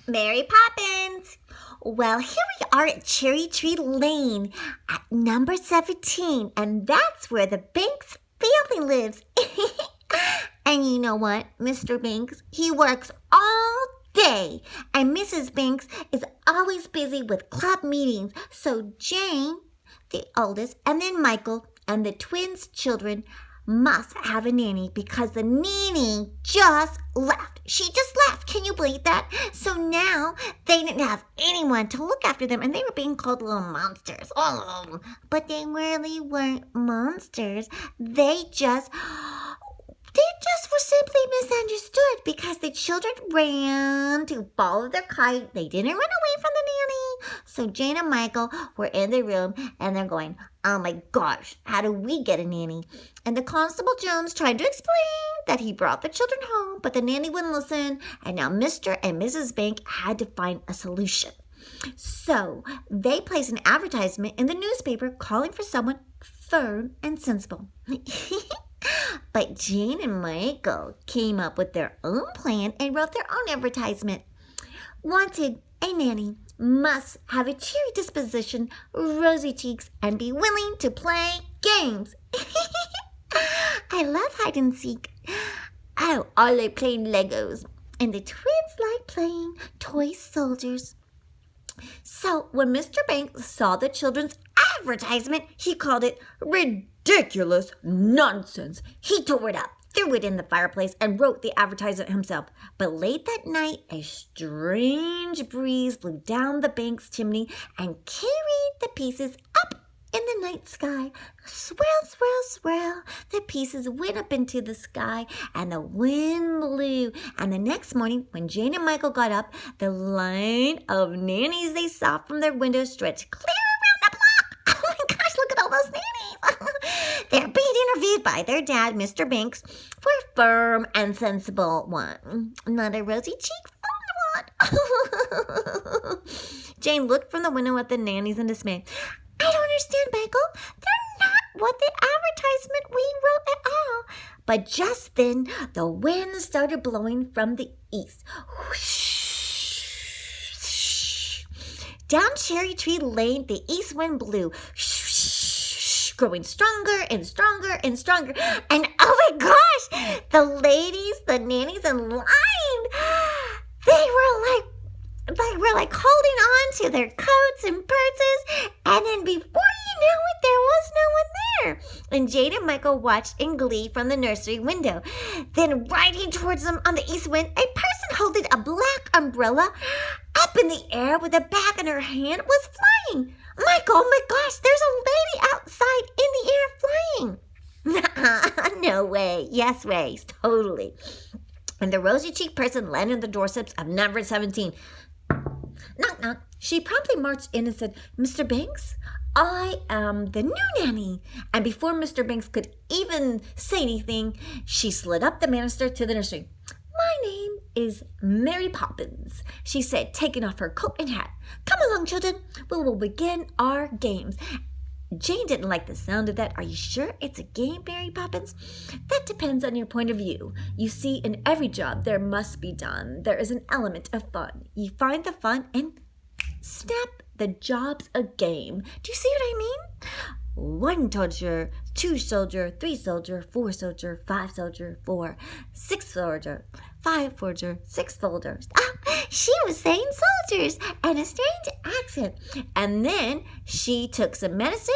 Mary Poppins. Well, here we are at Cherry Tree Lane at number 17, and that's where the Banks family lives. And you know what, Mr. Banks? He works all day, and Mrs. Banks is always busy with club meetings. So Jane, the oldest, and then Michael and the twins' children must have a nanny because the nanny just left. She just left. Can you believe that? So now they didn't have anyone to look after them, and they were being called little monsters. Oh, but they really weren't monsters. They just were simply misunderstood because the children ran to follow their kite. They didn't run away from the nanny. So Jane and Michael were in the room and they're going, oh my gosh, how do we get a nanny? And the Constable Jones tried to explain that he brought the children home, but the nanny wouldn't listen. And now Mr. and Mrs. Bank had to find a solution. So they placed an advertisement in the newspaper calling for someone firm and sensible. But Jane and Michael came up with their own plan and wrote their own advertisement. Wanted, a nanny must have a cheery disposition, rosy cheeks, and be willing to play games. I love hide and seek. Oh, I like playing Legos. And the twins like playing toy soldiers. So when Mr. Banks saw the children's advertisement, he called it ridiculous nonsense. He tore it up, threw it in the fireplace, and wrote the advertisement himself. But late that night, a strange breeze blew down the Banks chimney and carried the pieces up in the night sky. Swirl, swirl, swirl. The pieces went up into the sky and the wind blew. And the next morning, when Jane and Michael got up, the line of nannies they saw from their windows stretched clear around the block. Oh my gosh, look at all those nannies. They're being interviewed by their dad, Mr. Banks, for a firm and sensible one, not a rosy cheek one. Jane looked from the window at the nannies in dismay. I don't understand, Michael. They're not what the advertisement we wrote at all. But just then, the wind started blowing from the east. Whoosh. Down Cherry Tree Lane, the east wind blew, growing stronger and stronger and stronger. And oh my gosh, the ladies, the nannies in line, they were like holding on to their coats and purses, and then before you knew it, there was no one there. And Jane and Michael watched in glee from the nursery window. Then riding towards them on the east wind, a person holding a black umbrella up in the air with a bag in her hand was flying. Michael, oh my gosh, there's a lady outside in the air flying. No way. Yes way. Totally. And the rosy-cheeked person landed on the doorsteps of number 17. Knock, knock. She promptly marched in and said, Mr. Banks, I am the new nanny. And before Mr. Banks could even say anything, she slid up the banister to the nursery. My name is Mary Poppins, she said, taking off her coat and hat. Come along, children. We will begin our games. Jane didn't like the sound of that. Are you sure it's a game, Mary Poppins? That depends on your point of view. You see, in every job there must be done, there is an element of fun. You find the fun and snap, the job's a game. Do you see what I mean? 1 soldier, 2 soldier, 3 soldier, 4 soldier, 5 soldier, 4, 6 soldier, 5 soldier, 6 soldiers. Oh, she was saying soldiers and a strange accent. And then she took some medicine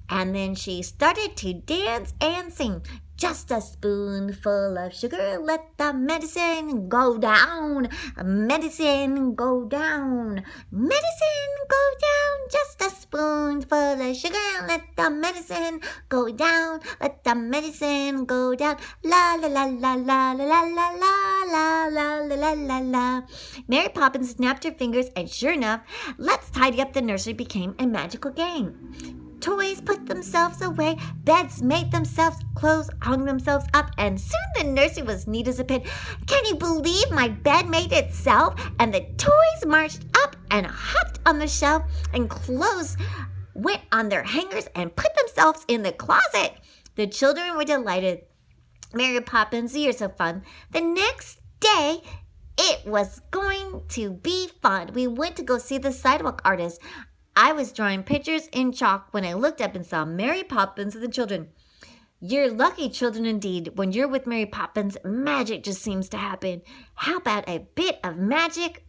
and then she started to dance and sing. Just a spoonful of sugar, let the medicine go down. Medicine go down. Medicine go down. Just a spoonful of sugar, let the medicine go down. Let the medicine go down. La la la la la la la la la la la la la la. Mary Poppins snapped her fingers, and sure enough, Let's Tidy Up the Nursery became a magical game. Toys put themselves away, beds made themselves, clothes hung themselves up, and soon the nursery was neat as a pin. Can you believe my bed made itself? And the toys marched up and hopped on the shelf, and clothes went on their hangers and put themselves in the closet. The children were delighted. Mary Poppins, you're so fun. The next day, it was going to be fun. We went to go see the sidewalk artist. I was drawing pictures in chalk when I looked up and saw Mary Poppins and the children. You're lucky children indeed. When you're with Mary Poppins, magic just seems to happen. How about a bit of magic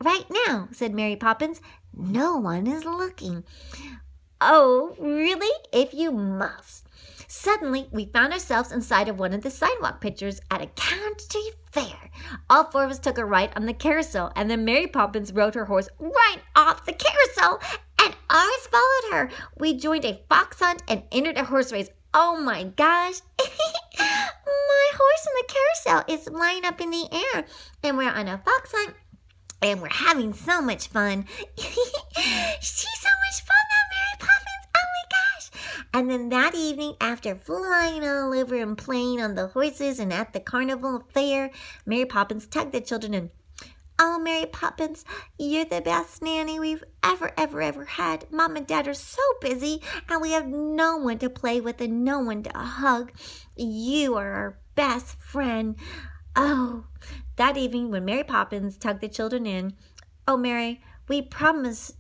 right now, said Mary Poppins. No one is looking. Oh, really? If you must. Suddenly, we found ourselves inside of one of the sidewalk pictures at a county fair. All four of us took a ride on the carousel, and then Mary Poppins rode her horse right off the carousel, and ours followed her. We joined a fox hunt and entered a horse race. Oh my gosh. My horse in the carousel is flying up in the air, and we're on a fox hunt, and we're having so much fun. She's so much fun, that Mary Poppins. Oh my gosh. And then that evening, after flying all over and playing on the horses and at the carnival fair, Mary Poppins tugged the children in. Oh, Mary Poppins, you're the best nanny we've ever had. Mom and Dad are so busy, and we have no one to play with and no one to hug. You are our best friend. Oh, that evening when Mary Poppins tugged the children in, oh, Mary, we please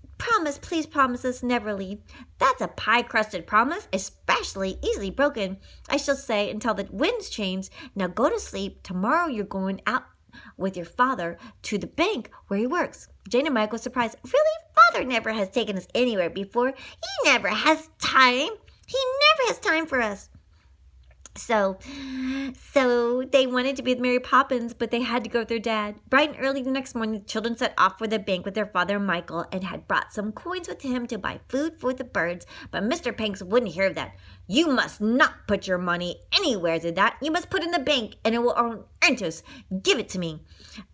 promise us never leave. That's a pie-crusted promise, especially easily broken. I shall say until the winds change. Now go to sleep. Tomorrow you're going out with your father to the bank where he works. Jane and Mike were surprised. Really? Father never has taken us anywhere before. He never has time. He never has time for us. So they wanted to be with Mary Poppins, but they had to go with their dad. Bright and early the next morning, the children set off for the bank with their father, Michael, and had brought some coins with him to buy food for the birds. But Mr. Panks wouldn't hear of that. You must not put your money anywhere to that. You must put it in the bank, and it will earn interest. Give it to me.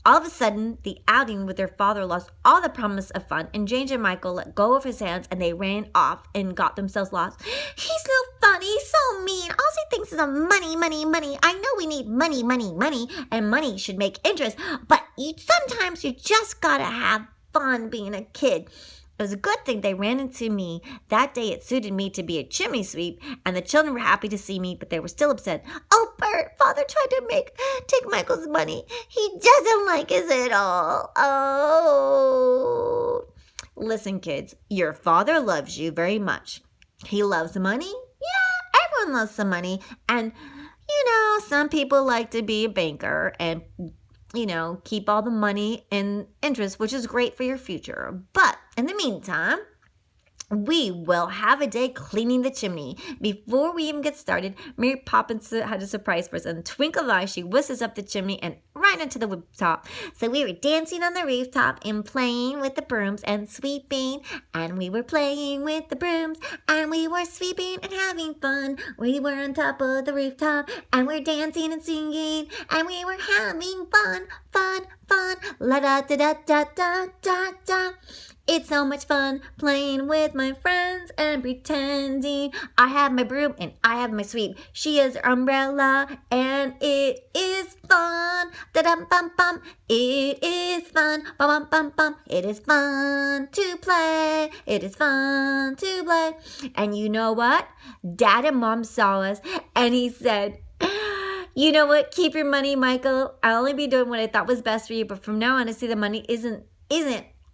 All of a sudden, the outing with their father lost all the promise of fun, and James and Michael let go of his hands, and they ran off and got themselves lost. He's so funny, so mean. All he thinks is of money, money, money. I know we need money, money, money, and money should make interest, but sometimes you just gotta have fun being a kid. It was a good thing they ran into me. That day it suited me to be a chimney sweep, and the children were happy to see me, but they were still upset. Oh, Bert, Father tried to take Michael's money. He doesn't like us at all. Oh. Listen, kids, your father loves you very much. He loves money. Yeah, everyone loves some money. And, some people like to be a banker and keep all the money and interest, which is great for your future. But in the meantime, we will have a day cleaning the chimney. Before we even get started, Mary Poppins had a surprise for us. In a twinkle of an eye, she whisked us up the chimney and right onto the rooftop. So we were dancing on the rooftop and playing with the brooms and sweeping. And we were playing with the brooms and we were sweeping and having fun. We were on top of the rooftop and we're dancing and singing. And we were having fun, fun, fun. La da da da da da da da. It's so much fun playing with my friends and pretending I have my broom and I have my sweep. She has her umbrella and it is fun. Da-dum-bum-bum. It is fun. Bum-bum-bum-bum. It is fun to play. It is fun to play. And you know what? Dad and Mom saw us and he said, you know what? Keep your money, Michael. I'll only be doing what I thought was best for you, but from now on, I see the money isn't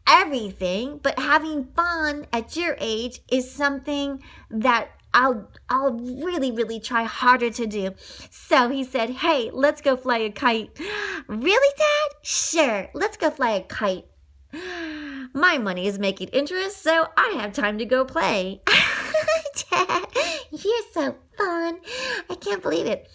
everything, but having fun at your age is something that I'll really, really try harder to do. So he said, hey, let's go fly a kite. Really, Dad? Sure, let's go fly a kite. My money is making interest, so I have time to go play. Dad, you're so fun. I can't believe it.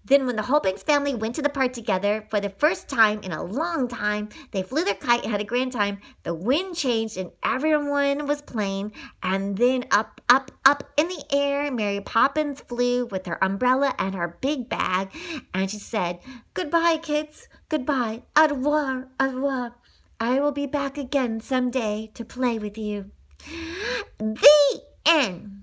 Then when the whole Banks family went to the park together for the first time in a long time, they flew their kite and had a grand time. The wind changed and everyone was playing. And then up, up, up in the air, Mary Poppins flew with her umbrella and her big bag. And she said, goodbye, kids. Goodbye. Au revoir. Au revoir. I will be back again someday to play with you. The end.